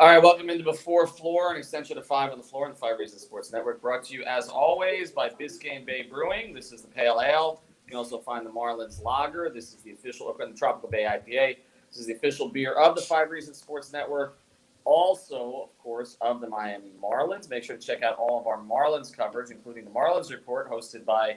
All right, welcome into Before Floor, an extension of 5 on the Floor on the 5 Reasons Sports Network, brought to you, as always, by Biscayne Bay Brewing. This is the Pale Ale. You can also find the Marlins Lager. This is the official Tropical Bay IPA. This is the official beer of the 5 Reasons Sports Network. Also, of course, of the Miami Marlins. Make sure to check out all of our Marlins coverage, including the Marlins Report, hosted by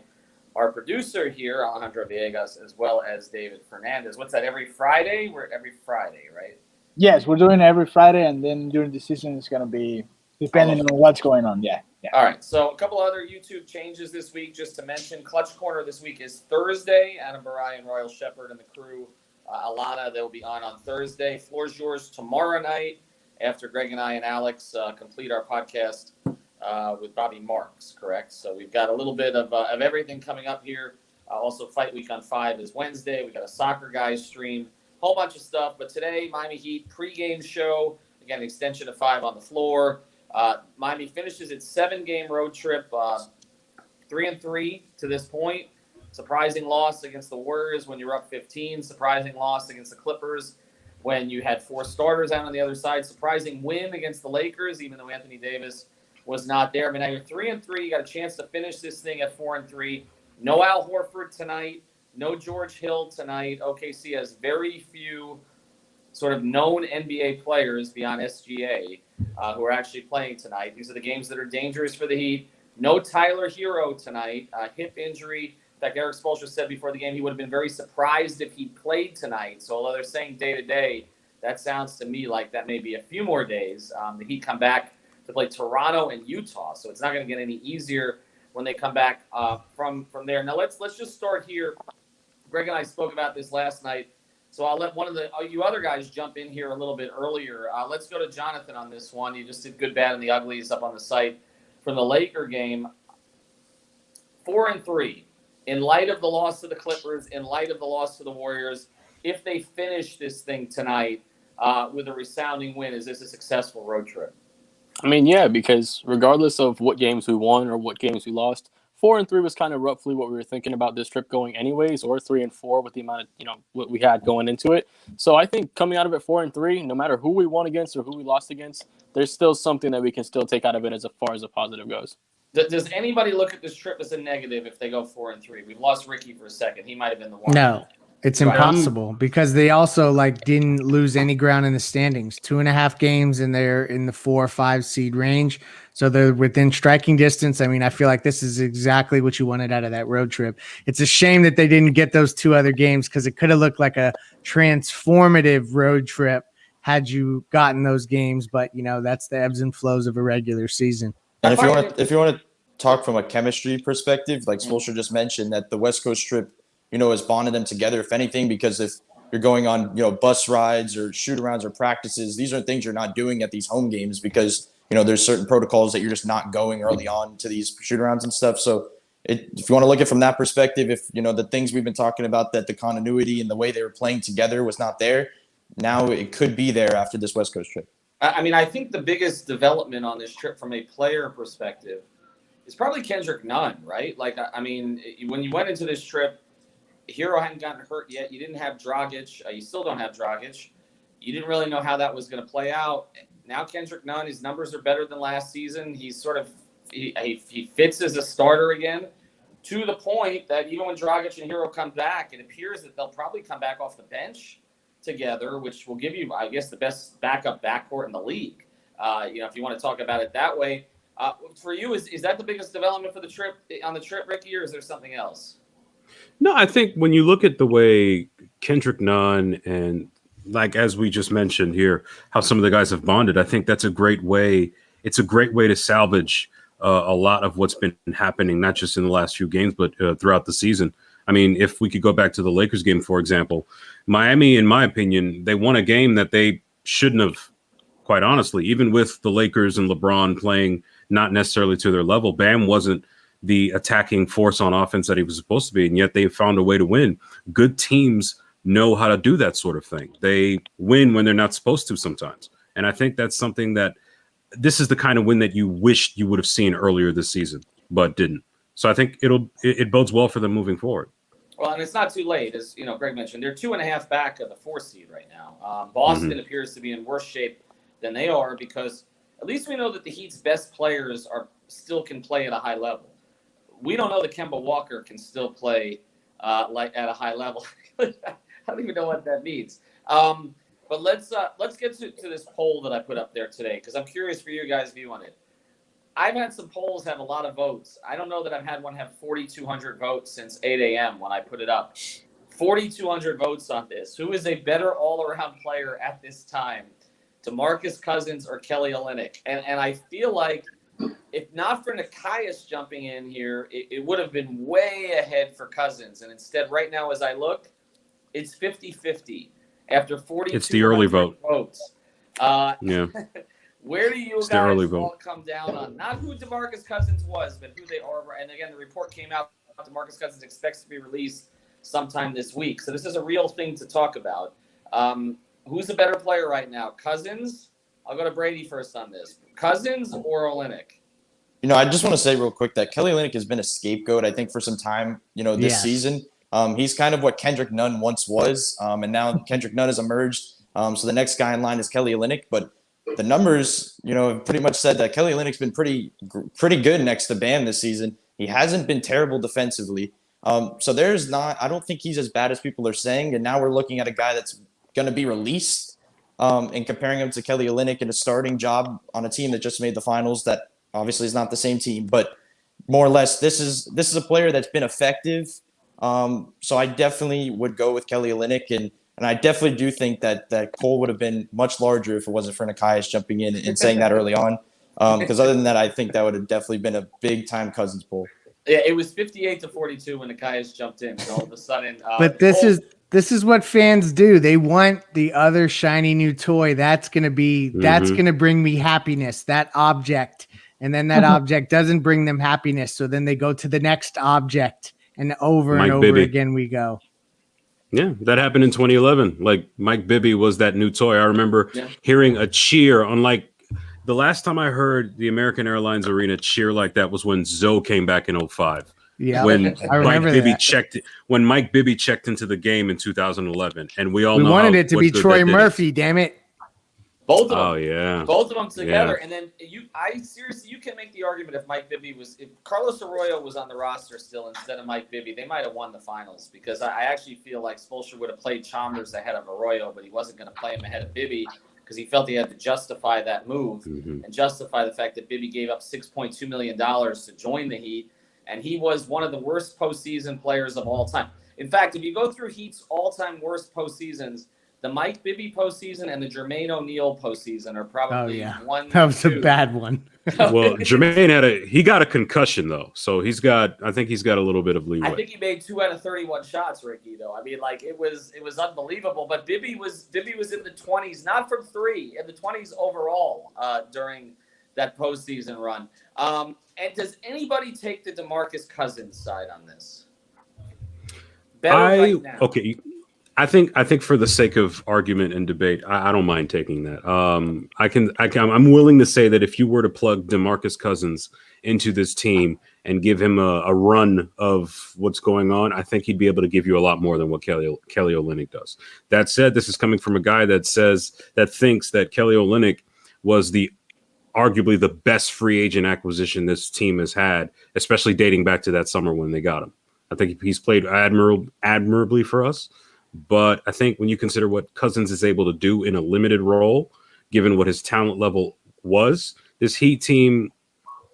our producer here, Alejandro Villegas, as well as David Fernandez. What's that, every Friday? We're every Friday, right? Yes, we're doing it every Friday, and then during the season, it's going to be depending on what's going on. Yeah. All right, so a couple other YouTube changes this week, just to mention. Clutch Corner this week is Thursday. Adam Barai and Royal Shepherd and the crew, Alana, they'll be on Thursday. Floor's yours tomorrow night after Greg and I and Alex complete our podcast with Bobby Marks, correct? So we've got a little bit of everything coming up here. Also, Fight Week on 5 is Wednesday. We've got a Soccer Guys stream. Whole bunch of stuff, but today, Miami Heat pregame show, again, an extension of 5 on the Floor. Miami finishes its 7-game road trip, 3-3 to this point. Surprising loss against the Warriors when you were up 15. Surprising loss against the Clippers when you had 4 starters out on the other side. Surprising win against the Lakers, even though Anthony Davis was not there. But now you're 3-3. You got a chance to finish this thing at 4-3. No Al Horford tonight. No George Hill tonight. OKC has very few sort of known NBA players beyond SGA who are actually playing tonight. These are the games that are dangerous for the Heat. No Tyler Hero tonight. Hip injury. In fact, Eric Spoelstra said before the game he would have been very surprised if he played tonight. So although they're saying day-to-day, that sounds to me like that may be a few more days. The Heat come back to play Toronto and Utah, so it's not going to get any easier when they come back from there. Now let's just start here. Greg and I spoke about this last night, so I'll let one of you other guys jump in here a little bit earlier. Let's go to Jonathan on this one. You just did good, bad, and the uglies up on the site from the Laker game. 4-3. In light of the loss to the Clippers, in light of the loss to the Warriors, if they finish this thing tonight with a resounding win, is this a successful road trip? I mean, yeah, because regardless of what games we won or what games we lost, 4-3 was kind of roughly what we were thinking about this trip going anyways, or 3-4 with the amount of, what we had going into it. So I think coming out of it 4-3, no matter who we won against or who we lost against, there's still something that we can still take out of it as far as a positive goes. Does anybody look at this trip as a negative if they go 4-3? We've lost Ricky for a second. He might have been the one. No, it's impossible because they also didn't lose any ground in the standings. 2.5 games and they're in the 4 or 5 seed range. So they're within striking distance. I mean, I feel like this is exactly what you wanted out of that road trip. It's a shame that they didn't get those 2 other games because it could have looked like a transformative road trip had you gotten those games. But, that's the ebbs and flows of a regular season. And if you want to talk from a chemistry perspective, like Spoelstra just mentioned, that the West Coast trip, has bonded them together, if anything, because if you're going on, bus rides or shoot-arounds or practices, these are things you're not doing at these home games because – there's certain protocols that you're just not going early on to these shoot-arounds and stuff. So if you want to look at it from that perspective, if, the things we've been talking about, that the continuity and the way they were playing together was not there, now it could be there after this West Coast trip. I mean, I think the biggest development on this trip from a player perspective is probably Kendrick Nunn, right? When you went into this trip, Hero hadn't gotten hurt yet. You didn't have Dragic. You still don't have Dragic. You didn't really know how that was going to play out. Now Kendrick Nunn, his numbers are better than last season. He's he fits as a starter again, to the point that even when Dragic and Hero come back, it appears that they'll probably come back off the bench together, which will give you, I guess, the best backup backcourt in the league. If you want to talk about it that way. For you, is that the biggest development for the trip on the trip, Ricky, or is there something else? No, I think when you look at the way Kendrick Nunn and as we just mentioned here, how some of the guys have bonded, I think that's a great way. It's a great way to salvage a lot of what's been happening, not just in the last few games, but throughout the season. I mean, if we could go back to the Lakers game, for example, Miami, in my opinion, they won a game that they shouldn't have, quite honestly, even with the Lakers and LeBron playing not necessarily to their level. Bam wasn't the attacking force on offense that he was supposed to be, and yet they found a way to win. Good teams know how to do that sort of thing. They win when they're not supposed to sometimes. And I think that's something that this is the kind of win that you wished you would have seen earlier this season, but didn't. So I think it bodes well for them moving forward. Well, and it's not too late. As Greg mentioned, they're 2.5 back of the 4 seed right now. Boston appears to be in worse shape than they are, because at least we know that the Heat's best players still can play at a high level. We don't know that Kemba Walker can still play like at a high level. I don't even know what that means. But let's get to this poll that I put up there today, because I'm curious for your guys' view on it. I've had some polls have a lot of votes. I don't know that I've had one have 4,200 votes since 8 a.m. when I put it up. 4,200 votes on this. Who is a better all-around player at this time, DeMarcus Cousins or Kelly Olynyk? And I feel like if not for Nekias jumping in here, it would have been way ahead for Cousins. And instead, right now, as I look, it's 50-50 after 42 It's the early vote. votes. Yeah. Where do you It's the guys early all vote. come down on? Not who DeMarcus Cousins was, but who they are. And again, the report came out, DeMarcus Cousins expects to be released sometime this week. So this is a real thing to talk about. Who's a better player right now? Cousins? I'll go to Brady first on this. Cousins or Olynyk? I just want to say real quick that Kelly Olynyk has been a scapegoat, I think, for some time, this Yes. season. He's kind of what Kendrick Nunn once was, and now Kendrick Nunn has emerged. So the next guy in line is Kelly Olynyk, but the numbers, have pretty much said that Kelly Olynyk's been pretty good next to Bam this season. He hasn't been terrible defensively. So I don't think he's as bad as people are saying. And now we're looking at a guy that's going to be released, and comparing him to Kelly Olynyk in a starting job on a team that just made the finals. That obviously is not the same team, but more or less, this is a player that's been effective. So I definitely would go with Kelly Olynyk, and I definitely do think that poll would have been much larger if it wasn't for Nekias jumping in and saying that early on. Because other than that, I think that would have definitely been a big time Cousins poll. Yeah, it was 58-42 when Nekias jumped in, and all of a sudden. But this is what fans do. They want the other shiny new toy. That's gonna bring me happiness. That object, and then that object doesn't bring them happiness. So then they go to the next object, and over Mike and over Bibby. again we go. Yeah, that happened in 2011. Like Mike Bibby was that new toy. I remember hearing a cheer. Unlike the last time I heard the American Airlines Arena cheer like that was when Zoe came back in 2005. Yeah, When I remember Mike Bibby checked into the game in 2011, and we all we know wanted it to what be good Troy that did. Murphy. Damn it! Both of them. Oh yeah. Both of them together, and then you can make the argument if Carlos Arroyo was on the roster still instead of Mike Bibby, they might have won the finals, because I actually feel like Spoelstra would have played Chalmers ahead of Arroyo, but he wasn't going to play him ahead of Bibby because he felt he had to justify that move and justify the fact that Bibby gave up $6.2 million to join the Heat, and he was one of the worst postseason players of all time. In fact, if you go through Heat's all-time worst postseasons, the Mike Bibby postseason and the Jermaine O'Neal postseason are probably one. That was two. a bad one. Well, Jermaine got a concussion though, so I think he's got a little bit of leeway. I think he made 2 out of 31 shots, Ricky. Though I mean, like it was unbelievable. But Bibby was in the 20s, not from 3, in the 20s overall during that postseason run. And does anybody take the DeMarcus Cousins side on this? Right now. Okay. I think for the sake of argument and debate, I don't mind taking that. I'm willing to say that if you were to plug DeMarcus Cousins into this team and give him a run of what's going on, I think he'd be able to give you a lot more than what Kelly Olynyk does. That said, this is coming from a guy that thinks that Kelly Olynyk was arguably the best free agent acquisition this team has had, especially dating back to that summer when they got him. I think he's played admirably for us. But I think when you consider what Cousins is able to do in a limited role, given what his talent level was, this Heat team,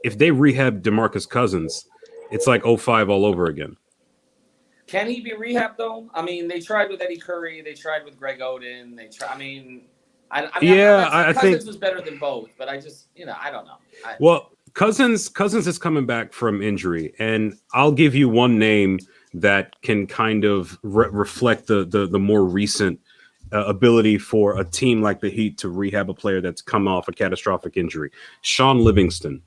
if they rehab DeMarcus Cousins, it's like 2005 all over again. Can he be rehabbed though? I mean, they tried with Eddie Curry, they tried with Greg Oden, I think Cousins was better than both, but I just, I don't know. Cousins is coming back from injury, and I'll give you one name that can kind of reflect the more recent ability for a team like the Heat to rehab a player that's come off a catastrophic injury. Sean Livingston.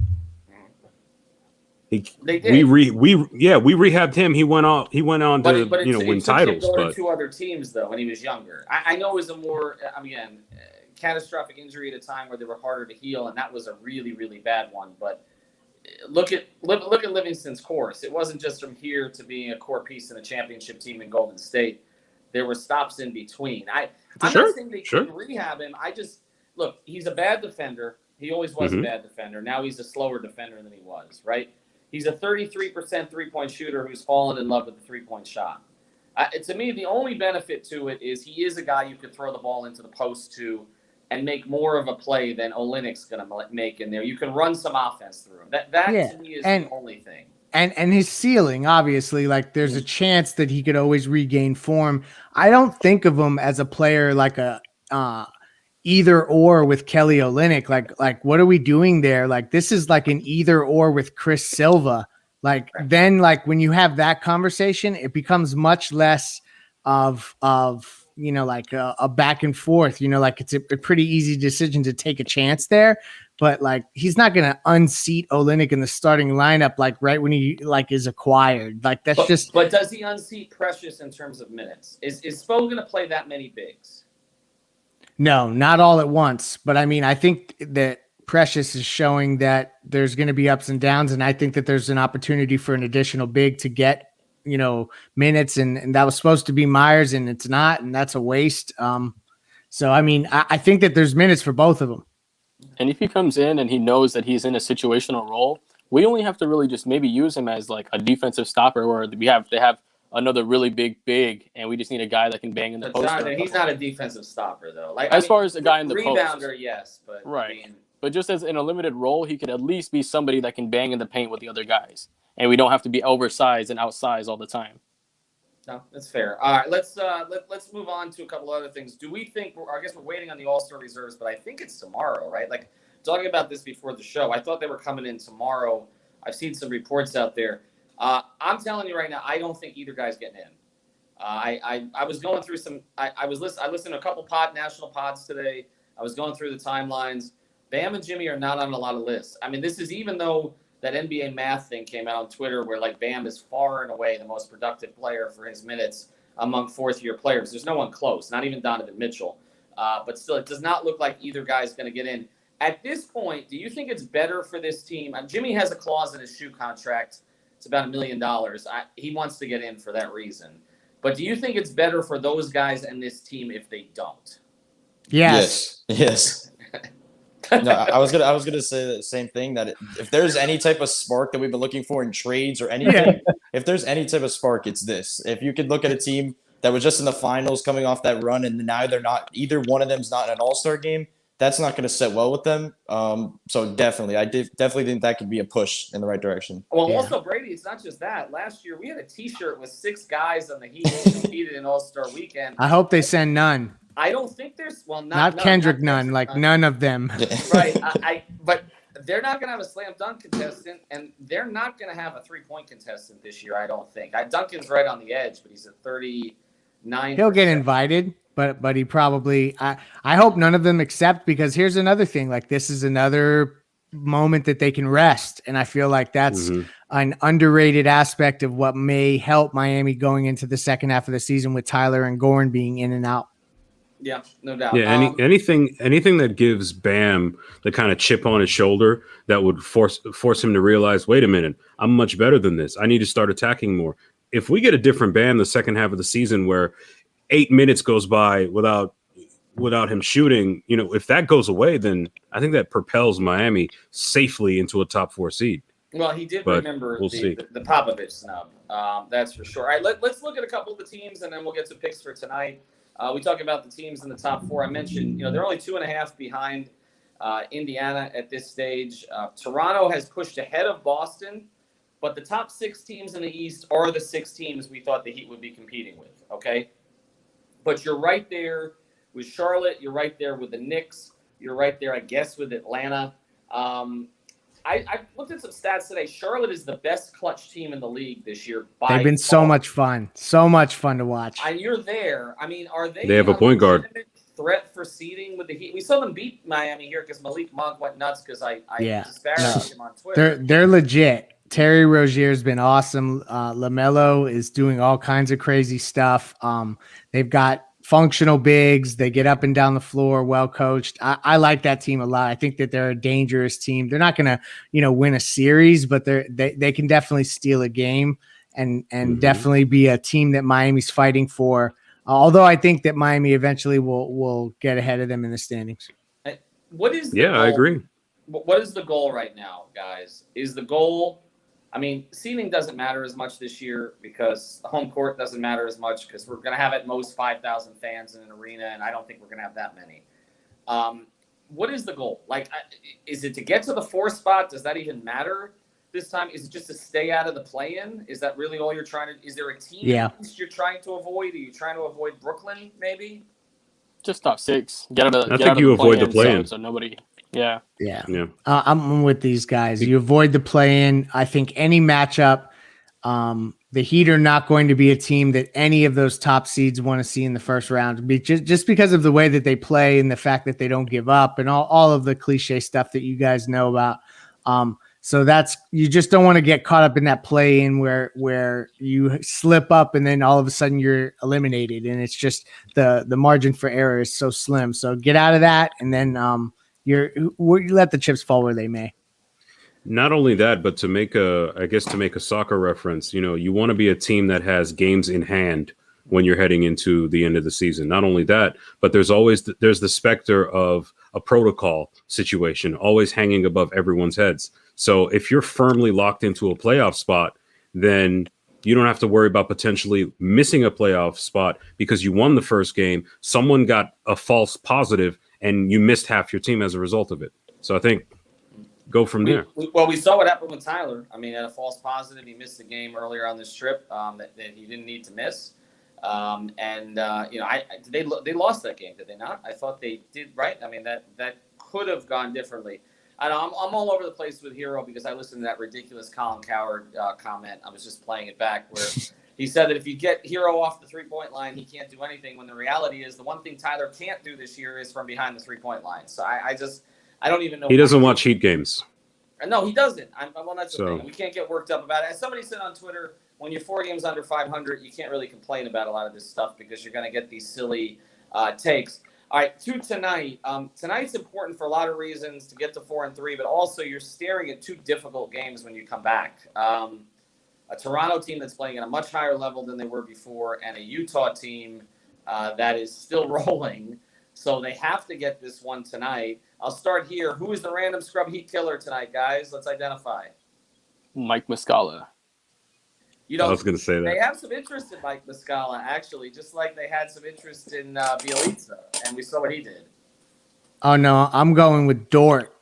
We rehabbed him. He went on to win titles. But to 2 other teams though when he was younger. I know it was a more catastrophic injury at a time where they were harder to heal, and that was a really, really bad one. But look at Livingston's course. It wasn't just from here to being a core piece in a championship team in Golden State. There were stops in between. I'm not saying they couldn't rehab him. look, he's a bad defender. He always was a bad defender. Now he's a slower defender than he was, right? He's a 33% three-point shooter who's fallen in love with the three-point shot. To me, the only benefit to it is he is a guy you could throw the ball into the post to and make more of a play than Olynyk's going to make in there. You can run some offense through him. That to me is the only thing. And his ceiling, obviously, like there's a chance that he could always regain form. I don't think of him as a player like a either or with Kelly Olynyk. Like what are we doing there? Like this is like an either or with Chris Silva. Like then like when you have that conversation, it becomes much less of like a back and forth, like it's a pretty easy decision to take a chance there. But like he's not going to unseat Olynyk in the starting lineup like right when he like is acquired. Like that's just. But does he unseat Precious in terms of minutes? Is Spo going to play that many bigs? No, not all at once. But I mean, I think that Precious is showing that there's going to be ups and downs, and I think that there's an opportunity for an additional big to get minutes, and that was supposed to be Meyers, and it's not, and that's a waste. So I mean, I think that there's minutes for both of them. And if he comes in and he knows that he's in a situational role, we only have to really just maybe use him as like a defensive stopper where they have another really big, and we just need a guy that can bang in the post. He's not a defensive stopper though. Like as far as a guy in the rebounder, post. yes, but right. But just as in a limited role, he could at least be somebody that can bang in the paint with the other guys, and we don't have to be oversized and outsized all the time. No, that's fair. All right, let's move on to a couple other things. Do we think? I guess we're waiting on the All-Star reserves, but I think it's tomorrow, right? Like talking about this before the show, I thought they were coming in tomorrow. I've seen some reports out there. I'm telling you right now, I don't think either guy's getting in. I was going through some. I listened to a couple national pods today. I was going through the timelines. Bam and Jimmy are not on a lot of lists. I mean, this is even though that NBA math thing came out on Twitter where like Bam is far and away the most productive player for his minutes among fourth-year players. There's no one close, not even Donovan Mitchell. But still, it does not look like either guy is going to get in. At this point, do you think it's better for this team? Jimmy has a clause in his shoe contract. It's about $1 million. He wants to get in for that reason. But do you think it's better for those guys and this team if they don't? Yes. No, I was gonna say the same thing, that if there's any type of spark that we've been looking for in trades or anything, if there's any type of spark, it's this. If you could look at a team that was just in the finals coming off that run and now they're not, either one of them's not in an all-star game, that's not going to sit well with them. So definitely, I definitely think that could be a push in the right direction. Well, also, Brady, it's not just that. Last year, we had a T-shirt with 6 guys on the Heat who competed in All-Star Weekend. I hope they send none. I don't think there's not Kendrick Nunn, like none of them. Right. But they're not going to have a slam dunk contestant, and they're not going to have a 3-point contestant this year. I don't think. Duncan's right on the edge, but he's at 39. He'll get invited, but he probably. I hope none of them accept, because here's another thing. Like this is another moment that they can rest, and I feel like that's an underrated aspect of what may help Miami going into the second half of the season with Tyler and Goran being in and out. Yeah, no doubt. Yeah, anything that gives Bam the kind of chip on his shoulder that would force him to realize, wait a minute, I'm much better than this. I need to start attacking more. If we get a different Bam the second half of the season where 8 minutes goes by without him shooting, if that goes away, then I think that propels Miami safely into a top 4 seed. Well, he did remember we'll the Popovich snub. That's for sure. All right, let's look at a couple of the teams, and then we'll get to picks for tonight. We talk about the teams in the top 4. I mentioned, they're only 2.5 behind Indiana at this stage. Toronto has pushed ahead of Boston, but the top 6 teams in the East are the 6 teams we thought the Heat would be competing with, okay? But you're right there with Charlotte. You're right there with the Knicks. You're right there, I guess, with Atlanta. I looked at some stats today. Charlotte is the best clutch team in the league this year. They've been so much fun to watch. And you're there. I mean, are they? They have a point guard. Threat for seeding with the Heat. We saw them beat Miami here because Malik Monk went nuts because I disparaged him on Twitter. They're legit. Terry Rozier's been awesome. LaMelo is doing all kinds of crazy stuff. They've got functional bigs. They get up and down the floor, well coached. I like that team a lot. I think that they're a dangerous team. They're not going to, win a series, but they can definitely steal a game and definitely be a team that Miami's fighting for. Although I think that Miami eventually will get ahead of them in the standings. What is the Yeah, goal? I agree. What is the goal right now, guys? Is the goal? I mean, seating doesn't matter as much this year because home court doesn't matter as much because we're going to have at most 5,000 fans in an arena, and I don't think we're going to have that many. What is the goal? Like, is it to get to the 4th spot? Does that even matter this time? Is it just to stay out of the play-in? Is that really all you're trying to? Is there a team you're trying to avoid? Are you trying to avoid Brooklyn? Maybe Just top 6. Get out of. I get think out you of the avoid the play-in, play-in. so nobody. Yeah. I'm with these guys. You avoid the play-in. I think any matchup. The Heat are not going to be a team that any of those top seeds want to see in the first round, just because of the way that they play and the fact that they don't give up and all of the cliche stuff that you guys know about. So you just don't want to get caught up in that play-in where you slip up and then all of a sudden you're eliminated, and it's just the margin for error is so slim. So get out of that, and then you let the chips fall where they may. Not only that, but to make a soccer reference, you want to be a team that has games in hand when you're heading into the end of the season. Not only that, but there's the specter of a protocol situation always hanging above everyone's heads. So if you're firmly locked into a playoff spot, then you don't have to worry about potentially missing a playoff spot because you won the first game. Someone got a false positive and you missed half your team as a result of it. So I think go from there. We saw what happened with Tyler. I mean, at a false positive, he missed the game earlier on this trip that he didn't need to miss. They lost that game, did they not? I thought they did, right? I mean, that could have gone differently. I'm all over the place with Hero because I listened to that ridiculous Colin Cowherd comment. I was just playing it back where he said that if you get Hero off the 3-point line, he can't do anything. When the reality is the one thing Tyler can't do this year is from behind the 3-point line. So I don't even know. He doesn't watch Heat games. No, he doesn't. Well, that's the So. thing. We can't get worked up about it. As somebody said on Twitter, when you're 4 games under 500, you can't really complain about a lot of this stuff because you're going to get these silly takes. All right, to tonight. Tonight's important for a lot of reasons to get to 4-3, but also you're staring at 2 difficult games when you come back. A Toronto team that's playing at a much higher level than they were before, and a Utah team that is still rolling. So they have to get this one tonight. I'll start here. Who is the random scrub Heat killer tonight, guys? Let's identify. Mike Muscala. I was going to say that. They have some interest in Mike Muscala, actually, just like they had some interest in Bielitsa, and we saw what he did. Oh, no, I'm going with Dort.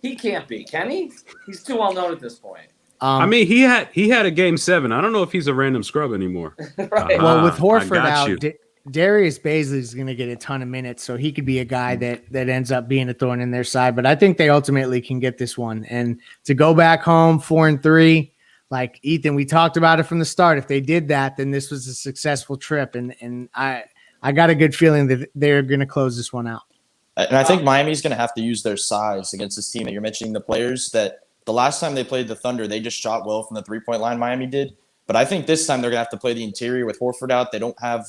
He can't be, can he? He's too well known at this point. I mean, he had a game 7. I don't know if he's a random scrub anymore. Right. Well, with Horford out, you. Darius Baisley is going to get a ton of minutes, so he could be a guy that ends up being a thorn in their side. But I think they ultimately can get this one. And to go back home 4-3, like Ethan, we talked about it from the start. If they did that, then this was a successful trip. And I got a good feeling that they're going to close this one out. And I think Miami's going to have to use their size against this team that you're mentioning, the players that the last time they played the Thunder, they just shot well from the 3-point line, Miami did. But I think this time they're going to have to play the interior with Horford out. They don't have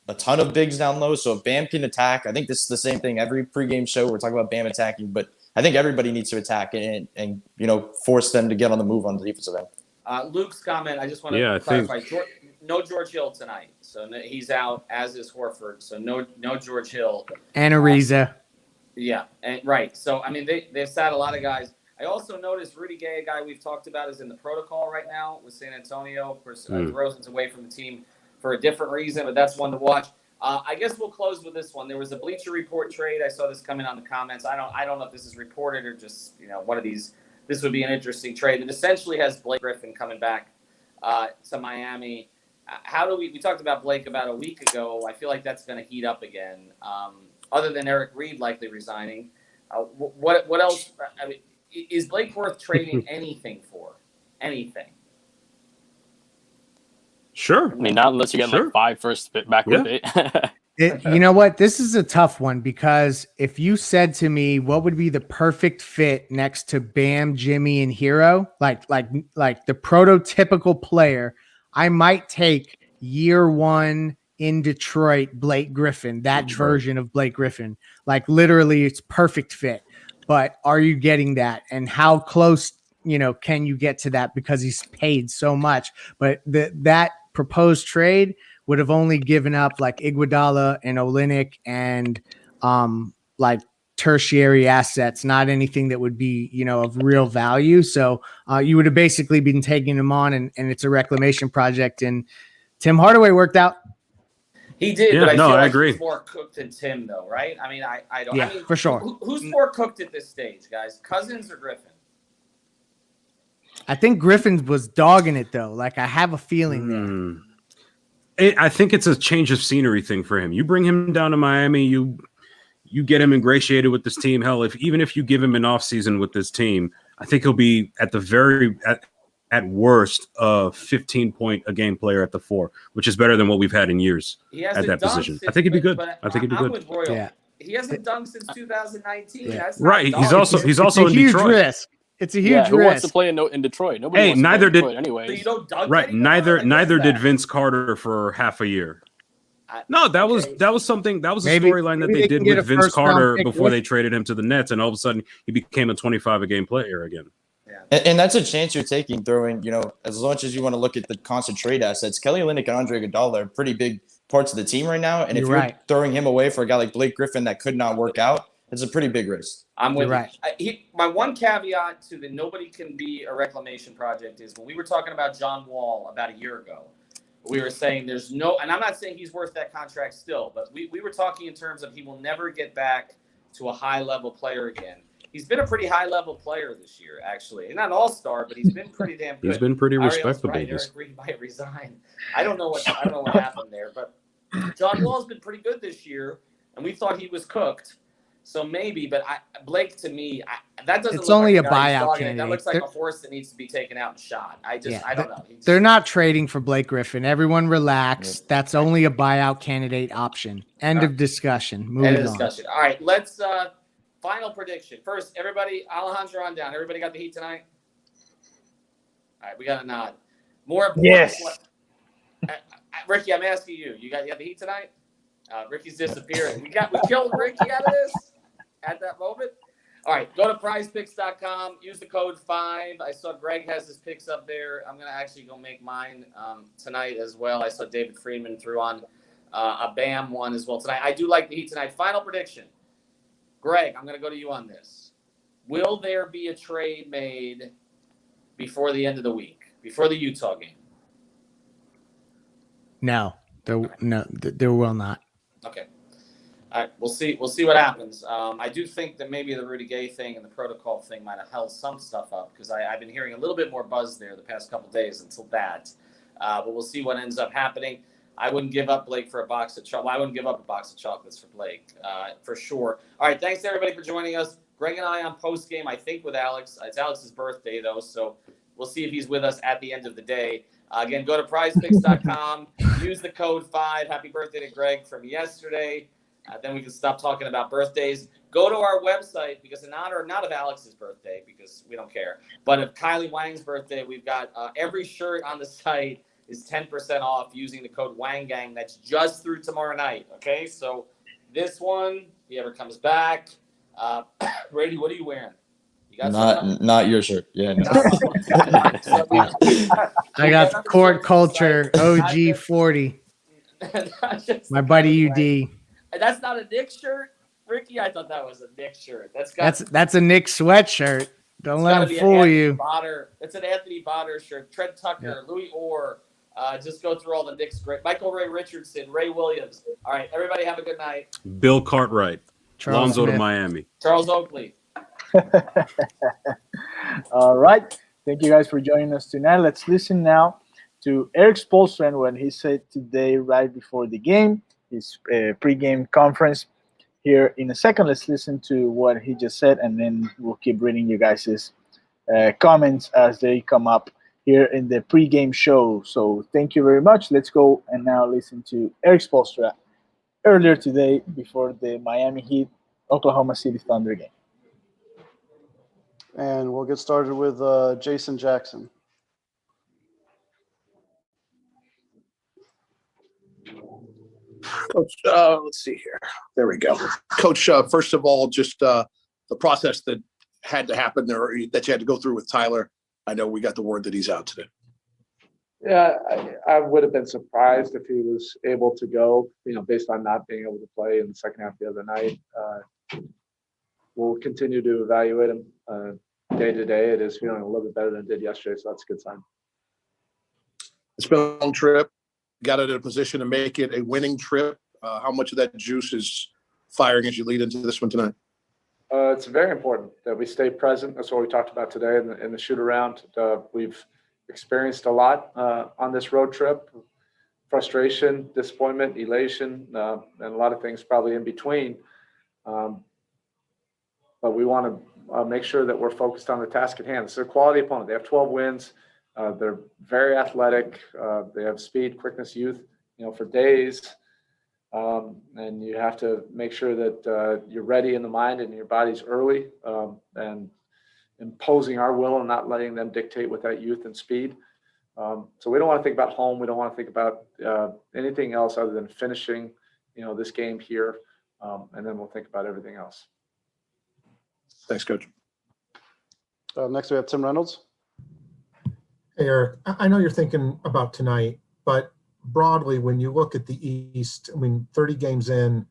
a ton of bigs down low. So if Bam can attack, I think this is the same thing. Every pregame show, we're talking about Bam attacking, but I think everybody needs to attack and force them to get on the move on the defensive end. Luke's comment, I just want to clarify. No George Hill tonight. So he's out, as is Horford. So no George Hill. And Ariza. Yeah, and right. So, I mean, they've sat a lot of guys. I also noticed Rudy Gay, a guy we've talked about, is in the protocol right now with San Antonio. Of course, DeRozan's away from the team for a different reason, but that's one to watch. I guess we'll close with this one. There was a Bleacher Report trade. I saw this coming on the comments. I don't know if this is reported or just one of these. This would be an interesting trade. It essentially has Blake Griffin coming back to Miami. How do we talked about Blake about a week ago. I feel like that's going to heat up again. Other than Eric Reed likely resigning, what else? I mean, is Blake worth trading anything for? Anything? Sure. I mean, not unless you get like 5 first back with it. You know what? This is a tough one because if you said to me, what would be the perfect fit next to Bam, Jimmy, and Hero, like the prototypical player, I might take year 1 in Detroit, Blake Griffin, that version of Blake Griffin. Like literally it's perfect fit. But are you getting that? And how close, can you get to that because he's paid so much? But that proposed trade would have only given up like Iguodala and Olynyk and like tertiary assets, not anything that would be, of real value. So you would have basically been taking him on, and it's a reclamation project. And Tim Hardaway worked out. He did, Yeah, but I no, feel I like agree. he's more cooked than Tim, though, right? I mean, I don't. Yeah, I mean, for sure. Who's more cooked at this stage, guys? Cousins or Griffin? I think Griffin was dogging it, though. Like, I have a feeling there. I think it's a change of scenery thing for him. You bring him down to Miami, you get him ingratiated with this team. Hell, even if you give him an offseason with this team, I think he'll be at worst a 15-point a game player at the 4, which is better than what we've had in years at that position. I think he'd be good. I think he'd be good. With Royal. Yeah. He hasn't dunked since 2019. Yeah. That's not Right. He's dunking. also it's a in huge Detroit. risk. It's a huge Who wants to risk. play in Detroit? Nobody Hey, wants to play neither in did- Detroit So anyways. you don't dunk Right. anymore? Neither Like, did what's Vince Carter for half a year. that? No, that was Okay. that was a Maybe- storyline that maybe they they did can get with a Vince first-round Carter pick before with they traded him to the Nets, and all of a sudden he became a 25 a game player again. And that's a chance you're taking, throwing, as much as you want to look at the constant trade assets, Kelly Olynyk and Andre Iguodala are pretty big parts of the team right now. And if You're you're right. throwing him away for a guy like Blake Griffin that could not work out, it's a pretty big risk. I'm with You're you. right. My one caveat to the nobody can be a reclamation project is when we were talking about John Wall about a year ago, we were saying there's no, and I'm not saying he's worth that contract still, but we were talking in terms of he will never get back to a high-level player again. He's been a pretty high-level player this year, actually. He's not an all-star, but he's been pretty damn good. He's been pretty Ariel's respectable. right. Eric Reed might resign. I don't know what happened there, but John Wall's been pretty good this year, and we thought he was cooked. So maybe, but Blake, to me, that doesn't. It's look only like a guy who's buyout dogging it. candidate. That looks like They're- a horse that needs to be taken out and shot. I don't know. They're not trading for Blake Griffin. Everyone relax. That's only a buyout candidate option. End of discussion. End Moving of on. discussion. All right, let's final prediction. First, everybody, Alejandro on down. Everybody got the Heat tonight? All right, we got a nod. More important. Yes. Ricky, I'm asking you. You got the Heat tonight? Ricky's disappearing. We killed Ricky out of this at that moment. All right, go to prizepicks.com. Use the code 5. I saw Greg has his picks up there. I'm going to actually go make mine tonight as well. I saw David Friedman threw on a BAM one as well tonight. I do like the Heat tonight. Final prediction. Greg, I'm going to go to you on this. Will there be a trade made before the end of the week, before the Utah game? No, there will not. Okay. All right, we'll see. We'll see what happens. I do think that maybe the Rudy Gay thing and the protocol thing might have held some stuff up because I've been hearing a little bit more buzz there the past couple of days until that. But we'll see what ends up happening. I wouldn't give up Blake for a box of chocolate. Well, I wouldn't give up a box of chocolates for Blake, for sure. All right, thanks to everybody for joining us. Greg and I on post game, I think, with Alex. It's Alex's birthday though, so we'll see if he's with us at the end of the day. Again, go to prizepicks.com. Use the code 5. Happy birthday to Greg from yesterday. Then we can stop talking about birthdays. Go to our website because in honor not of Alex's birthday, because we don't care, but of Kylie Wang's birthday, we've got every shirt on the site is 10% off using the code WANGGANG. That's just through tomorrow night. Okay, so this one, if he ever comes back, Brady, what are you wearing? You got Not your shirt. Yeah. No. I got Court Culture OG 40. My buddy UD. That's not a Knicks shirt, Ricky. I thought that was a Knicks shirt. That's a Knicks sweatshirt. Don't let gotta him be fool an you. Botter. It's an Anthony Botter shirt. Trent Tucker, Louis Orr. Just go through all the Knicks. Great. Michael Ray Richardson, Ray Williams. All right, everybody have a good night. Bill Cartwright, Charles Lonzo Smith. to Miami. Charles Oakley. All right. Thank you guys for joining us tonight. Let's listen now to Eric Spoelstra and what he said today right before the game, his pregame conference. Here in a second, let's listen to what he just said, and then we'll keep reading you guys' comments as they come up here in the pregame show. So thank you very much. Let's go and now listen to Eric Spoelstra earlier today before the Miami Heat Oklahoma City Thunder game. And we'll get started with Jason Jackson. Coach, let's see here. There we go. Coach, first of all, just the process that had to happen there, that you had to go through with Tyler. I know we got the word that he's out today. Yeah, I would have been surprised if he was able to go, based on not being able to play in the second half the other night. we'll continue to evaluate him day to day. It is feeling a little bit better than it did yesterday, so that's a good sign. It's been a long trip. Got it in a position to make it a winning trip. How much of that juice is firing as you lead into this one tonight? It's very important that we stay present. That's what we talked about today in the shoot around. We've experienced a lot on this road trip: frustration, disappointment, elation, and a lot of things probably in between. But we want to make sure that we're focused on the task at hand. This is a quality opponent. They have 12 wins. They're very athletic. They have speed, quickness, youth, for days. And you have to make sure that you're ready in the mind and your body's early, and imposing our will and not letting them dictate with that youth and speed. So we don't want to think about home. We don't want to think about anything else other than finishing, this game here, and then we'll think about everything else. Thanks, Coach. Next, we have Tim Reynolds. Hey, Eric, I know you're thinking about tonight, but broadly, when you look at the East, 30 games in,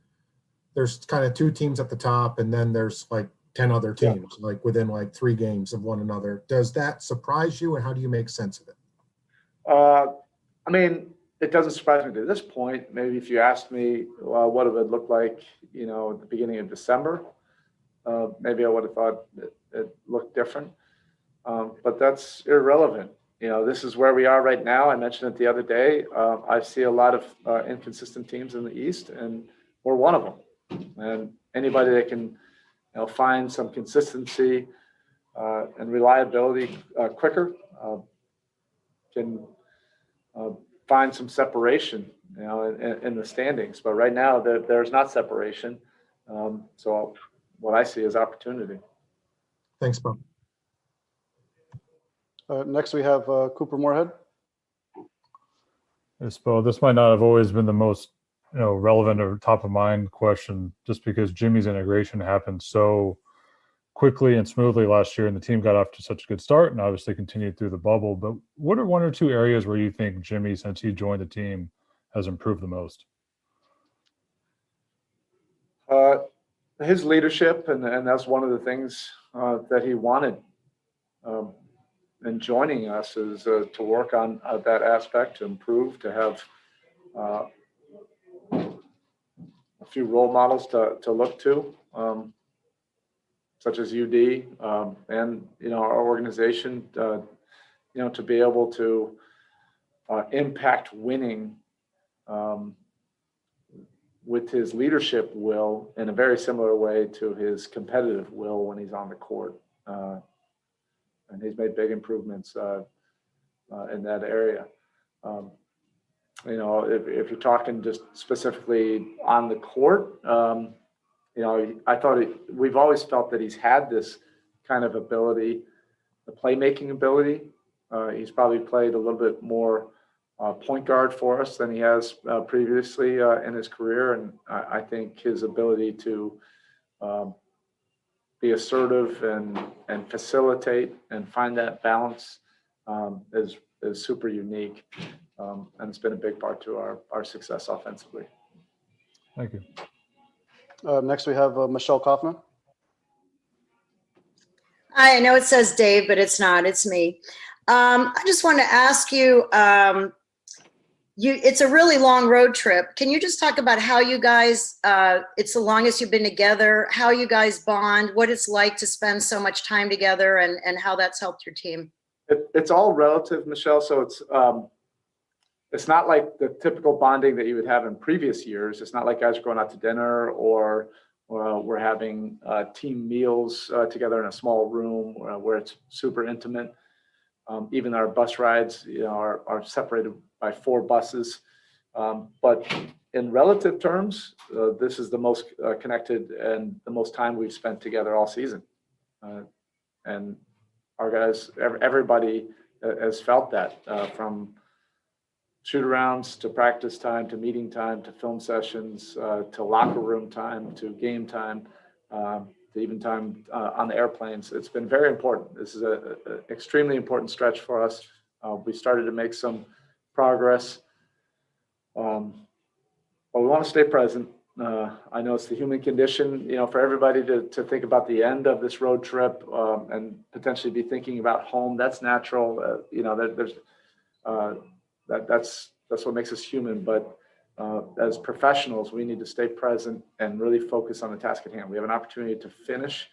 there's kind of 2 teams at the top, and then there's like 10 other teams, like within like 3 games of one another. Does that surprise you, and how do you make sense of it? It doesn't surprise me to this point. Maybe if you asked me what it would look like, at the beginning of December, maybe I would have thought it looked different. But that's irrelevant. This is where we are right now. I mentioned it the other day. I see a lot of inconsistent teams in the East, and we're one of them. And anybody that can, find some consistency and reliability quicker can find some separation, in the standings. But right now, there's not separation. So what I see is opportunity. Thanks, Bob. Next, we have Cooper Moorhead. Yes, Bo, this might not have always been the most relevant or top of mind question, just because Jimmy's integration happened so quickly and smoothly last year, and the team got off to such a good start and obviously continued through the bubble. But what are 1 or 2 areas where you think Jimmy, since he joined the team, has improved the most? His leadership, and that's one of the things that he wanted in joining us, is to work on that aspect, to improve, to have a few role models to look to, such as UD, and our organization, to be able to impact winning with his leadership will in a very similar way to his competitive will when he's on the court. And he's made big improvements in that area. If you're talking just specifically on the court, I thought we've always felt that he's had this kind of ability, the playmaking ability. He's probably played a little bit more point guard for us than he has previously in his career. And I think his ability to be assertive and facilitate and find that balance is super unique. And it's been a big part to our success offensively. Thank you. Next, we have Michelle Kaufman. Hi, I know it says Dave, but it's not. It's me. I just want to ask you, it's a really long road trip. Can you just talk about how you guys, it's the longest you've been together, how you guys bond, what it's like to spend so much time together, and how that's helped your team? It's all relative, Michelle. So it's not like the typical bonding that you would have in previous years. It's not like guys are going out to dinner or we're having team meals together in a small room where it's super intimate. Even our bus rides, are separated by 4 buses. But in relative terms, this is the most connected and the most time we've spent together all season. And our guys, everybody has felt that, from shoot-arounds to practice time to meeting time to film sessions to locker room time to game time to even time on the airplanes. It's been very important. This is an extremely important stretch for us. We started to make some progress, but we want to stay present. I know it's the human condition, for everybody to think about the end of this road trip and potentially be thinking about home. That's natural. That's what makes us human. But as professionals, we need to stay present and really focus on the task at hand. We have an opportunity to finish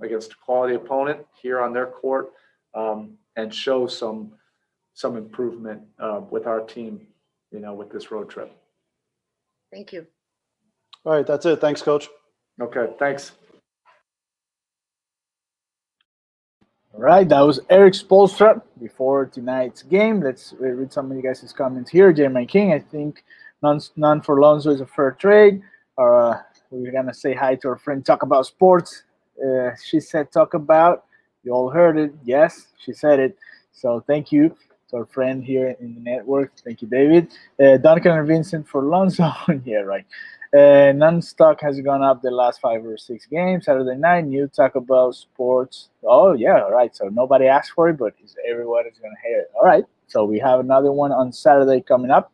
against a quality opponent here on their court and show some improvement with our team, with this road trip. Thank you. All right, that's it. Thanks, Coach. Okay, thanks. All right, that was Eric Spoelstra before tonight's game. Let's read some of you guys' comments here. Jeremy King, I think none for Lonzo is a fair trade. We're going to say hi to our friend Talk About Sports. She said talk about. You all heard it. Yes, she said it. So thank you to our friend here in the network. Thank you, David. Duncan and Vincent for Lonzo. Yeah, right. Nunn stock has gone up the last 5 or 6 games. Saturday night, new Talk About Sports. Oh, yeah, all right. So nobody asked for it, but everyone is going to hear it. All right. So we have another one on Saturday coming up.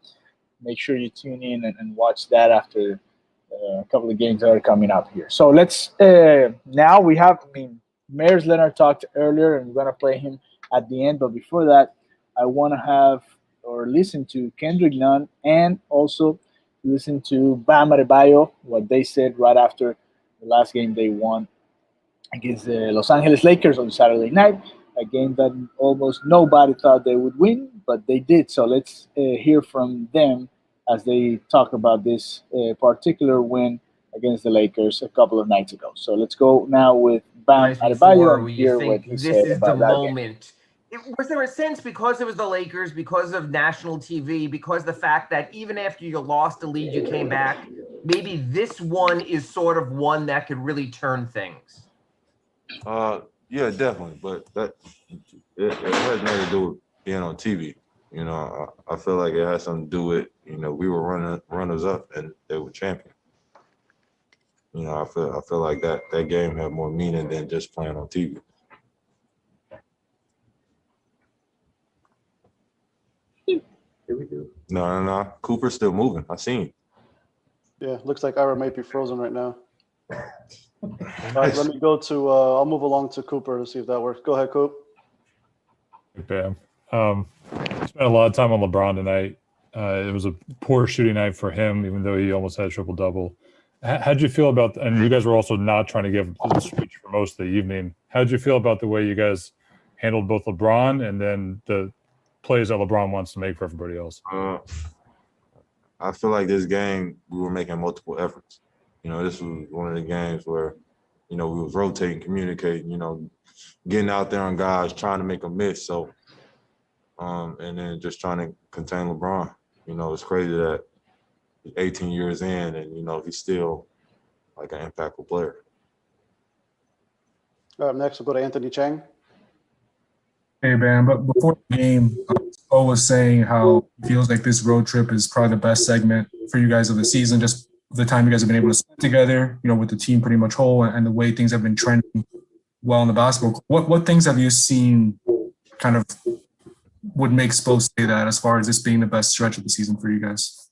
Make sure you tune in and watch that after a couple of games that are coming up here. So let's now we have, Meyers Leonard talked earlier, and we're going to play him at the end. But before that, I want to have or listen to Kendrick Nunn and also listen to Bam Adebayo, what they said right after the last game they won against the Los Angeles Lakers on Saturday night, a game that almost nobody thought they would win, but they did. So let's hear from them as they talk about this particular win against the Lakers a couple of nights ago. So let's go now with Bam Adebayo and hear what he said about that game. Was there a sense, because it was the Lakers, because of national TV, because the fact that even after you lost the lead, you came back, maybe this one is sort of one that could really turn things? Yeah, definitely. But it has nothing to do with being on TV. I feel like it has something to do with, we were runners up and they were champions. I feel like that game had more meaning than just playing on TV. Here we do. No. Cooper's still moving. I seen. Yeah, looks like Ira might be frozen right now. All right, let me go to, I'll move along to Cooper to see if that works. Go ahead, Coop. Bam. Spent a lot of time on LeBron tonight. It was a poor shooting night for him, even though he almost had a triple-double. How'd you feel about, and you guys were also not trying to give a speech for most of the evening. How'd you feel about the way you guys handled both LeBron and then the plays that LeBron wants to make for everybody else? I feel like this game, we were making multiple efforts. This was one of the games where, we was rotating, communicating, getting out there on guys, trying to make a miss. So, and then just trying to contain LeBron. It's crazy that he's 18 years in and, he's still like an impactful player. All right, next we'll go to Anthony Chang. Hey, Bam, but before the game, Spo was saying how it feels like this road trip is probably the best segment for you guys of the season, just the time you guys have been able to spend together, with the team pretty much whole and the way things have been trending well in the basketball. What things have you seen kind of would make Spo say that as far as this being the best stretch of the season for you guys?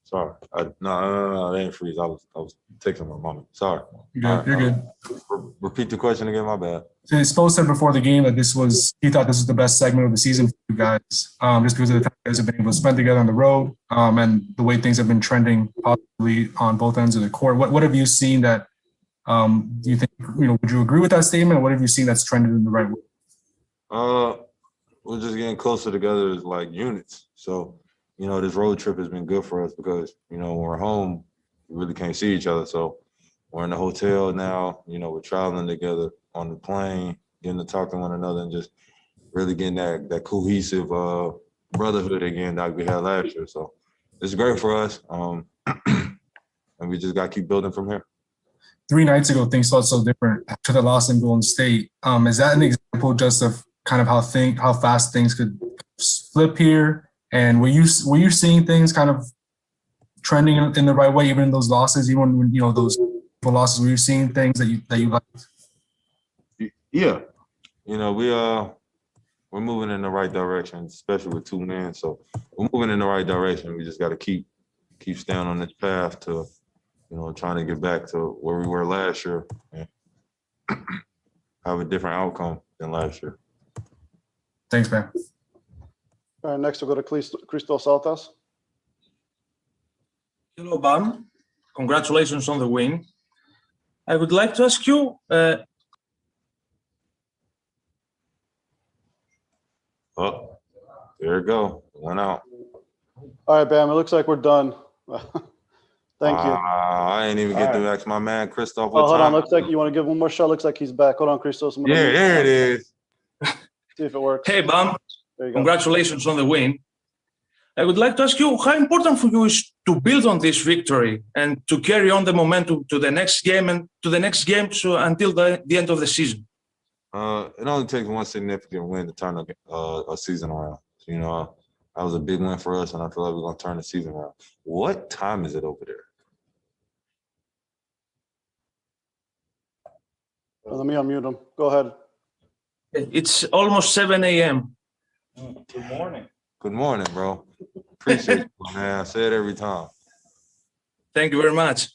Sorry. No, I didn't freeze. I was texting my mom. Sorry. You're good. Repeat the question again, my bad. So Spo said before the game that he thought this was the best segment of the season for you guys, just because of the time you guys have been able to spend together on the road, and the way things have been trending positively on both ends of the court. What have you seen that do you think, would you agree with that statement? Or what have you seen that's trended in the right way? We're just getting closer together as like units. So, this road trip has been good for us because, when we're home, we really can't see each other. So we're in the hotel now, we're traveling together on the plane, getting to talk to one another and just really getting that cohesive brotherhood again like we had last year. So it's great for us. And we just got to keep building from here. 3 nights ago, things felt so different after the loss in Golden State. Is that an example just of kind of how fast things could flip here? And were you seeing things kind of trending in the right way, even in those losses, even when those losses? Were you seeing things that you liked? Yeah, we're we're moving in the right direction, especially with 2 men. So we're moving in the right direction. We just got to keep staying on this path to, trying to get back to where we were last year and have a different outcome than last year. Thanks, man. All right, next we'll go to Christos Saltas. Hello, Bam. Congratulations on the win. I would like to ask you. Oh, there we go. Went out. All right, Bam, it looks like we're done. Thank you. I ain't even get to ask my man Christoph. Oh, hold on. Looks like you want to give one more shot. Looks like he's back. Hold on, Christos. Yeah, there it is. See if it works. Hey, Bam. There you go. Congratulations on the win. I would like to ask you how important for you is to build on this victory and to carry on the momentum to the next game and to the next game until the end of the season. It only takes one significant win to turn a season around. That was a big win for us, and I feel like we're going to turn the season around. What time is it over there? Let me unmute him. Go ahead. It's almost 7 a.m. Good morning. Good morning, bro. Appreciate it, man. I say it every time. Thank you very much.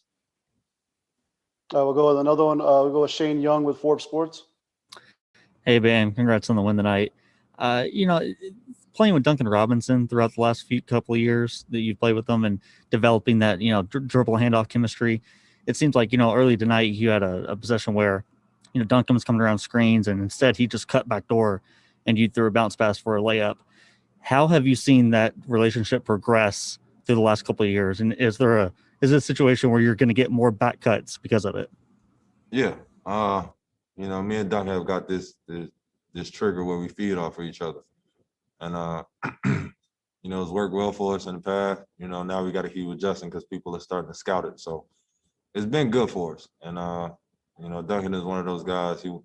We'll go with another one. We'll go with Shane Young with Forbes Sports. Hey, Ben. Congrats on the win tonight. Playing with Duncan Robinson throughout the last couple of years that you've played with them and developing that, dribble handoff chemistry, it seems like, early tonight you had a possession where, Duncan was coming around screens and instead he just cut back door and you threw a bounce pass for a layup. How have you seen that relationship progress through the last couple of years? And is it a situation where you're going to get more back cuts because of it? Yeah. Me and Duncan have got this trigger where we feed off of each other. And, it's worked well for us in the past. Now we got to keep adjusting because people are starting to scout it. So it's been good for us. And, Duncan is one of those guys who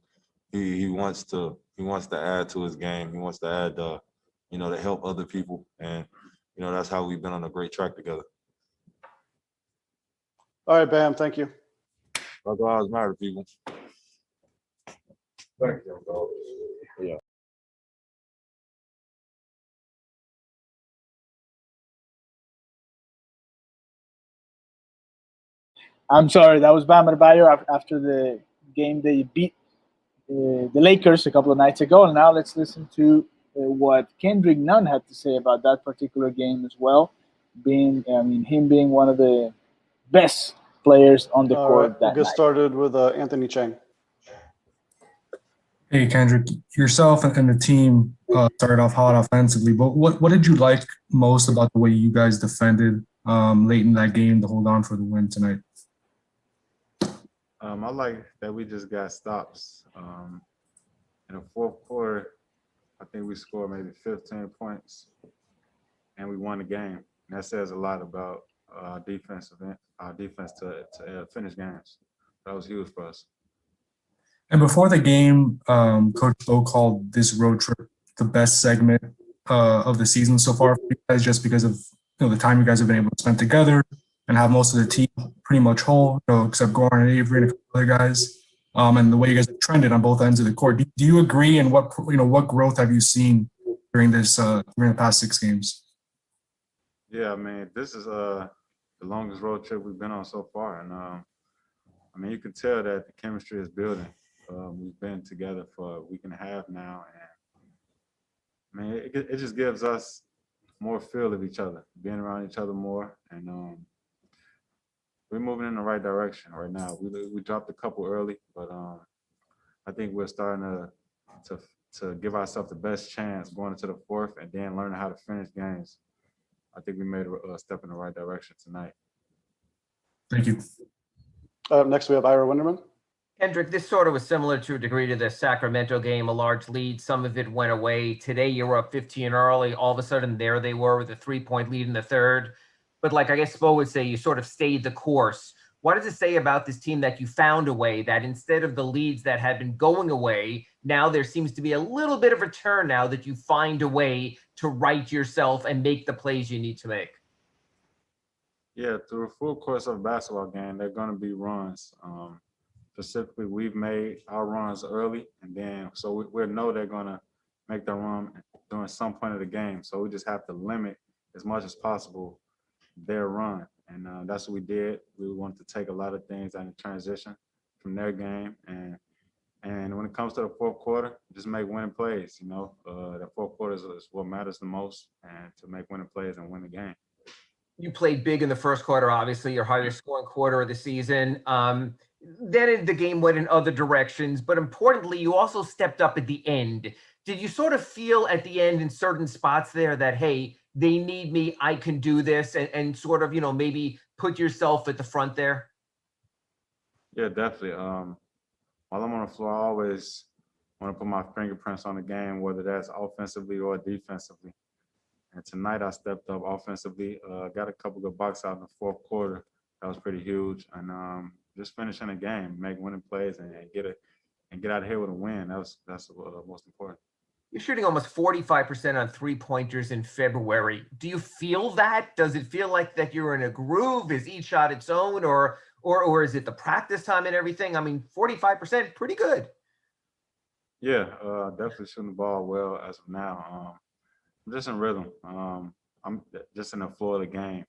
he wants to add to his game. He wants to add, to help other people. And, that's how we've been on a great track together. All right, Bam. Thank you. Black lives matter, people. Thank you, bro. Yeah. I'm sorry, that was Bam Adebayo after the game they beat the Lakers a couple of nights ago. And now let's listen to what Kendrick Nunn had to say about that particular game as well. Him being one of the best players on the court right, that we'll get night. started with Anthony Chang. Hey, Kendrick, yourself and the team started off hot offensively, but what did you like most about the way you guys defended late in that game to hold on for the win tonight? I like that we just got stops. In the fourth quarter, I think we scored maybe 15 points, and we won the game. And that says a lot about our defense to finish games. That was huge for us. And before the game, Coach Bo called this road trip the best segment of the season so far for you guys, just because of the time you guys have been able to spend together and have most of the team pretty much whole, except Goran and Avery and a couple other guys, and the way you guys have trended on both ends of the court. Do you agree? And what growth have you seen during the past 6 games? Yeah, this is the longest road trip we've been on so far, and you can tell that the chemistry is building. We've been together for a week and a half now, and it just gives us more feel of each other, being around each other more, and we're moving in the right direction right now. We dropped a couple early, but I think we're starting to give ourselves the best chance going into the fourth, and then learning how to finish games. I think we made a step in the right direction tonight. Thank you. Next, we have Ira Winderman. Kendrick, this sort of was similar to a degree to the Sacramento game, a large lead. Some of it went away. Today, you were up 15 early. All of a sudden, there they were with a 3-point lead in the third. But like I guess Spo would say, you sort of stayed the course. What does it say about this team that you found a way that instead of the leads that had been going away, now there seems to be a little bit of a turn now that you find a way to right yourself and make the plays you need to make? Yeah, through a full course of a basketball game, there are going to be runs. Specifically, we've made our runs early, and then so we know they're going to make the run during some point of the game. So we just have to limit as much as possible their run. And that's what we did. We wanted to take a lot of things out of transition from their game. And when it comes to the fourth quarter, just make winning plays. The fourth quarter is what matters the most, and to make winning plays and win the game. You played big in the first quarter, obviously, your highest scoring quarter of the season. Then the game went in other directions, but importantly, you also stepped up at the end. Did you sort of feel at the end in certain spots there that, hey, they need me, I can do this, and sort of, maybe put yourself at the front there? Yeah, definitely. While I'm on the floor, I always want to put my fingerprints on the game, whether that's offensively or defensively. And tonight I stepped up offensively, got a couple good box out in the fourth quarter. That was pretty huge. And just finishing the game, make winning plays and get out of here with a win. That's most important. You're shooting almost 45% on three-pointers in February. Do you feel that? Does it feel like that you're in a groove? Is each shot its own, or is it the practice time and everything? I mean, 45%, pretty good. Yeah, definitely shooting the ball well as of now. I'm just in rhythm. I'm just in the flow of the game.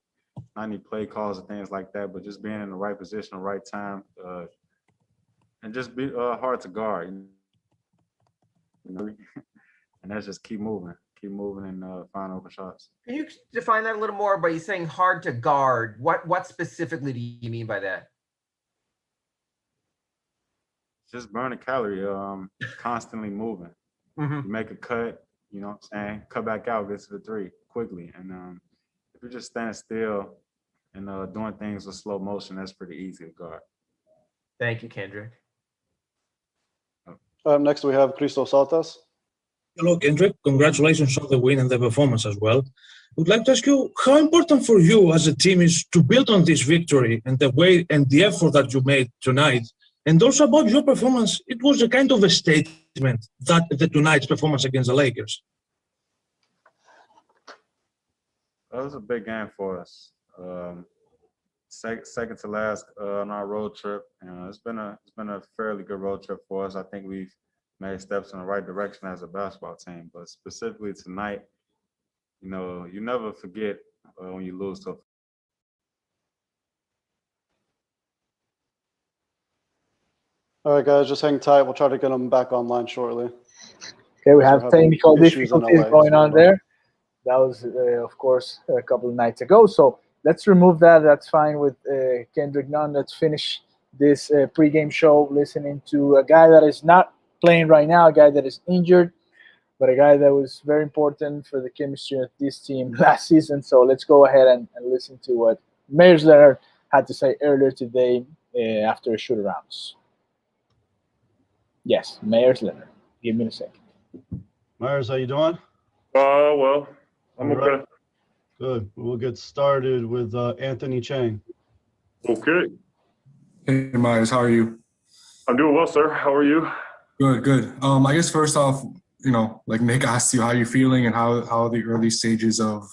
Not any play calls or things like that, but just being in the right position, the right time, and just be hard to guard. And that's just keep moving and find open shots. Can you define that a little more by you saying hard to guard? What specifically do you mean by that? Just burn a calorie, constantly moving. Mm-hmm. You make a cut, you know what I'm saying? Cut back out, get to the three quickly. And if you're just standing still and doing things with slow motion, that's pretty easy to guard. Thank you, Kendrick. Next we have Christos Saltas. Hello, Kendrick. Congratulations on the win and the performance as well. I would like to ask you how important for you as a team is to build on this victory and the way and the effort that you made tonight. And also about your performance, it was a kind of a statement that tonight's performance against the Lakers. That was a big game for us. Second to last on our road trip. It's been a fairly good road trip for us. I think we've made steps in the right direction as a basketball team. But specifically tonight, you never forget when you lose to. All right, guys, just hang tight. We'll try to get them back online shortly. Okay, we have technical difficulties going on there. That was, of course, a couple of nights ago. So let's remove that. That's fine with Kendrick Nunn. Let's finish this pregame show listening to a guy that is not playing right now, a guy that is injured, but a guy that was very important for the chemistry of this team last season. So let's go ahead and listen to what Meyers Leonard had to say earlier today after a shoot-arounds. Yes, Meyers Leonard. Give me a second. Myers, how you doing? Well, I'm okay. Right. Good. We'll get started with Anthony Chang. Okay. Hey, Myers, how are you? I'm doing well, sir. How are you? Good. I guess first off, like Nick asked you how you're feeling and how the early stages of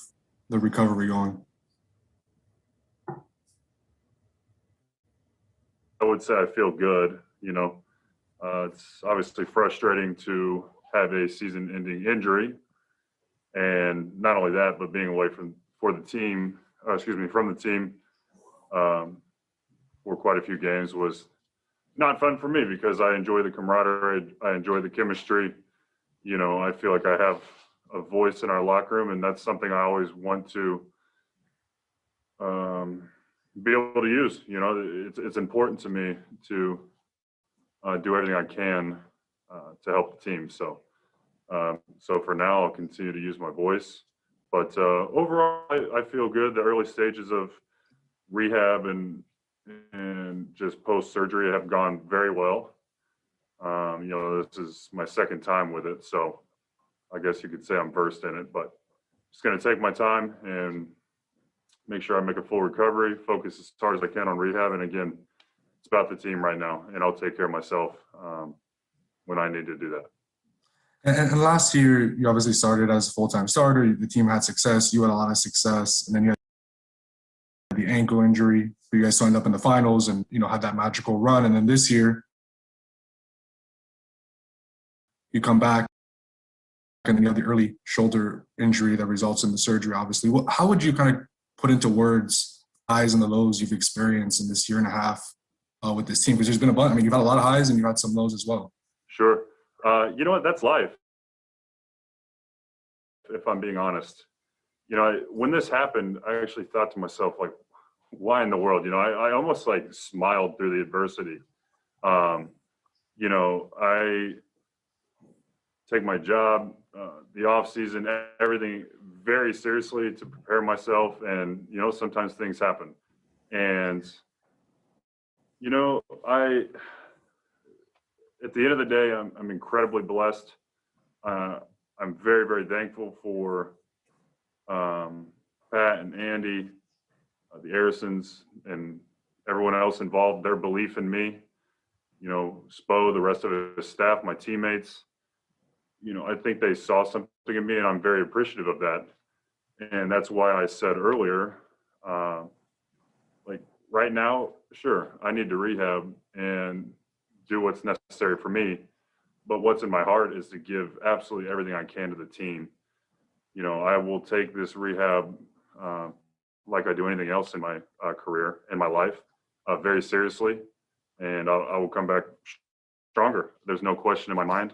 the recovery going. I would say I feel good. It's obviously frustrating to have a season-ending injury, and not only that, but being away from the team for quite a few games was not fun for me because I enjoy the camaraderie, I enjoy the chemistry. I feel like I have a voice in our locker room, and that's something I always want to be able to use. It's important to me to do everything I can to help the team. So for now, I'll continue to use my voice. But overall, I feel good. The early stages of rehab and just post-surgery have gone very well. This is my second time with it, so I guess you could say I'm versed in it. But just going to take my time and make sure I make a full recovery, focus as hard as I can on rehab. And again, it's about the team right now, and I'll take care of myself when I need to do that. And last year, you obviously started as a full-time starter. The team had success. You had a lot of success. And then you had the ankle injury. You guys signed up in the finals and, had that magical run. And then this year, you come back and then you have the early shoulder injury that results in the surgery, obviously. How would you kind of put into words highs and the lows you've experienced in this year and a half with this team? Because there's been a bunch. I mean, you've had a lot of highs and you've had some lows as well. Sure. You know what? That's life. If I'm being honest, you know, when this happened, I actually thought to myself, like, why in the world? You know, I almost like smiled through the adversity. You know, I take my job, the off season, everything very seriously to prepare myself. And, you know, sometimes things happen. And, you know, at the end of the day, I'm incredibly blessed. I'm very, very thankful for Pat and Andy, the Harrisons, and everyone else involved, their belief in me. You know, Spo, the rest of his staff, my teammates. You know, I think they saw something in me, and I'm very appreciative of that. And that's why I said earlier, like right now, sure, I need to rehab and do what's necessary for me. But what's in my heart is to give absolutely everything I can to the team. You know, I will take this rehab like I do anything else in my career, in my life, very seriously. And I will come back stronger. There's no question in my mind.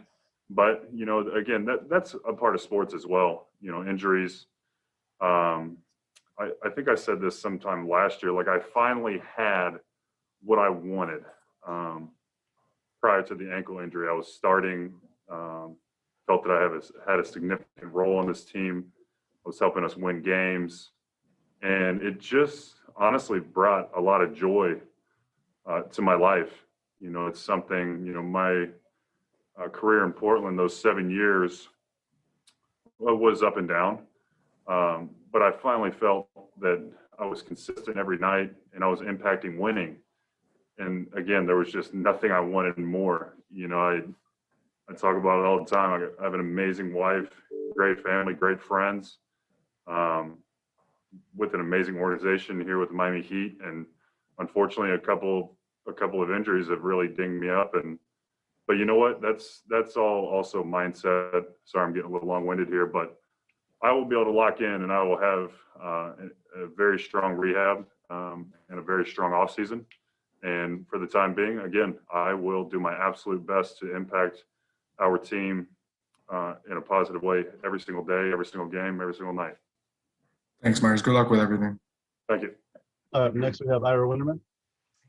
But, you know, again, that's a part of sports as well. You know, injuries. I think I said this sometime last year, like I finally had what I wanted. Prior to the ankle injury, I was starting, felt that I had a significant role on this team. I was helping us win games. And it just honestly brought a lot of joy to my life. You know, it's something, you know, my career in Portland, those 7 years, was up and down. But I finally felt that I was consistent every night and I was impacting winning. And again, there was just nothing I wanted more. You know, I talk about it all the time. I have an amazing wife, great family, great friends, with an amazing organization here with the Miami Heat. And unfortunately, a couple of injuries have really dinged me up. But you know what? That's all also mindset. Sorry, I'm getting a little long-winded here, but I will be able to lock in, and I will have a very strong rehab and a very strong off season. And for the time being, again, I will do my absolute best to impact our team in a positive way every single day, every single game, every single night. Thanks, Myers. Good luck with everything. Thank you. Next, we have Ira Winterman.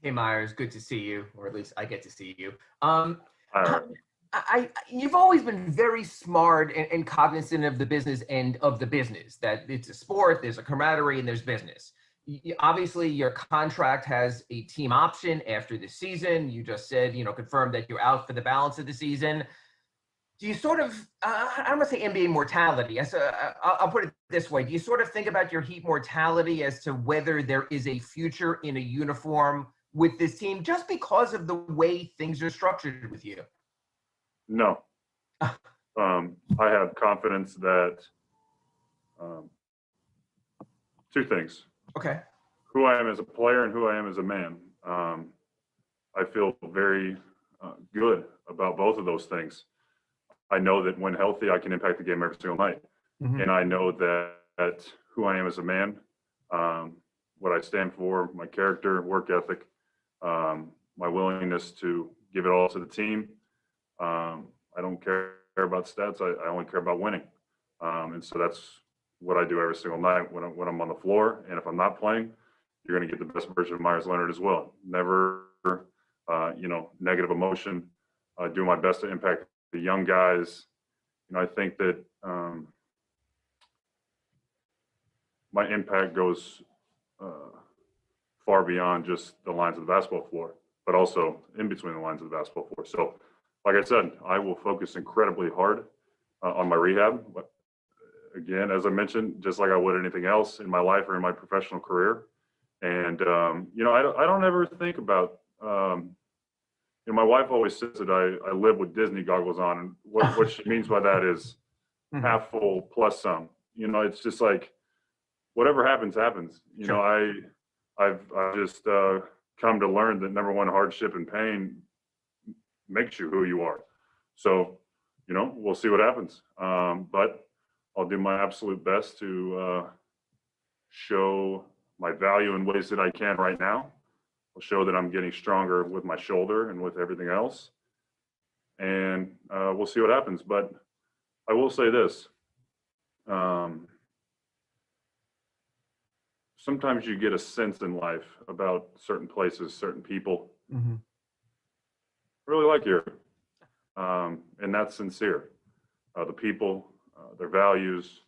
Hey, Myers, good to see you, or at least I get to see you. You've always been very smart and cognizant of the business end of the business, that it's a sport, there's a camaraderie, and there's business. Obviously, your contract has a team option after the season. You just said, you know, confirmed that you're out for the balance of the season. Do you sort of, I don't want to say NBA mortality. I'll put it this way. Do you sort of think about your Heat mortality as to whether there is a future in a uniform with this team just because of the way things are structured with you? No. I have confidence that two things. Okay. Who I am as a player and who I am as a man. I feel very good about both of those things. I know that when healthy, I can impact the game every single night. Mm-hmm. And I know that who I am as a man, what I stand for, my character, work ethic, my willingness to give it all to the team. I don't care about stats. I only care about winning. And so that's what I do every single night when I'm on the floor. And if I'm not playing, you're going to get the best version of Meyers Leonard as well. Never, negative emotion. Do my best to impact the young guys. You know, I think that my impact goes far beyond just the lines of the basketball floor, but also in between the lines of the basketball floor. So, like I said, I will focus incredibly hard on my rehab. But again, as I mentioned, just like I would anything else in my life or in my professional career. And, I don't ever think about, my wife always says that I live with Disney goggles on. And what she means by that is half full plus some. You know, it's just like whatever happens, happens. You know, I've just come to learn that number one, hardship and pain makes you who you are. So, we'll see what happens. But I'll do my absolute best to show my value in ways that I can right now. I'll show that I'm getting stronger with my shoulder and with everything else. And we'll see what happens. But I will say this. Sometimes you get a sense in life about certain places, certain people. Mm-hmm. I really like here. And that's sincere. The people, their values,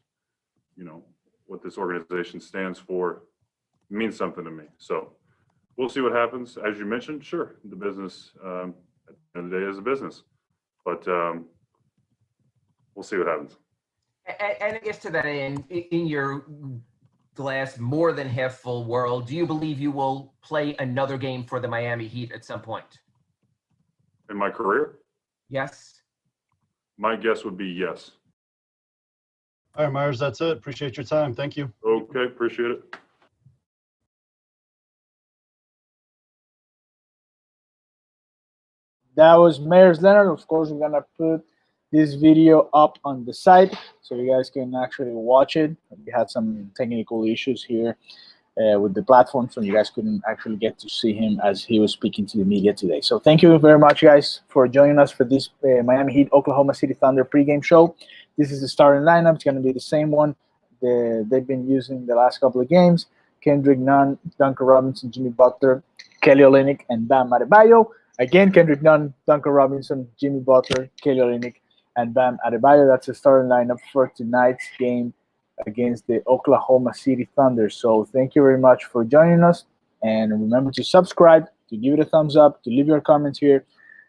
what this organization stands for means something to me. So we'll see what happens. As you mentioned, sure, the business at the end of the day is a business. But we'll see what happens. And I guess to that end, in your glass more than half full world, do you believe you will play another game for the Miami Heat at some point? In my career? Yes. My guess would be yes. All right, Meyers, that's it. Appreciate your time. Thank you. Okay, appreciate it. That was Meyers Leonard. Of course, we're gonna put this video up on the site so you guys can actually watch it. We had some technical issues here with the platform, so you guys couldn't actually get to see him as he was speaking to the media today. So thank you very much, guys, for joining us for this Miami Heat Oklahoma City Thunder pregame show. This is the starting lineup. It's going to be the same one they've been using the last couple of games. Kendrick Nunn, Duncan Robinson, Jimmy Butler, Kelly Olynyk, and Bam Adebayo. Again, Kendrick Nunn, Duncan Robinson, Jimmy Butler, Kelly Olynyk, and Bam Adebayo. That's the starting lineup for tonight's game against the Oklahoma City Thunder. So thank you very much for joining us. And remember to subscribe, to give it a thumbs up, to leave your comments here.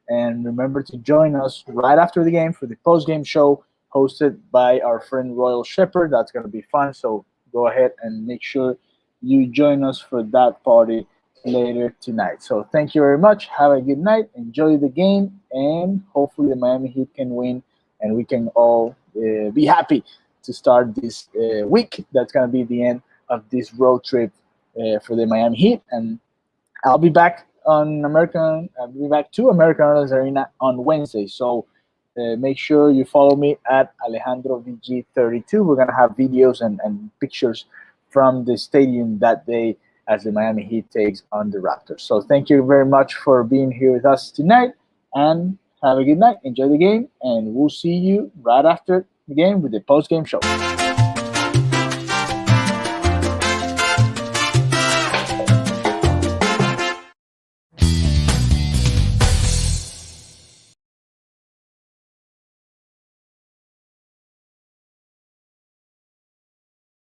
And remember to join us right after the game for the post-game show hosted by our friend Royal Shepherd. That's going to be fun. So go ahead and make sure you join us for that party later tonight. So thank you very much. Have a good night. Enjoy the game. And hopefully the Miami Heat can win and we can all be happy to start this week. That's going to be the end of this road trip for the Miami Heat. And I'll be back to American Airlines Arena on Wednesday. So make sure you follow me at AlejandroVG32. We're going to have videos and pictures from the stadium that day as the Miami Heat takes on the Raptors. So thank you very much for being here with us tonight. And have a good night. Enjoy the game. And we'll see you right after the game with the post-game show.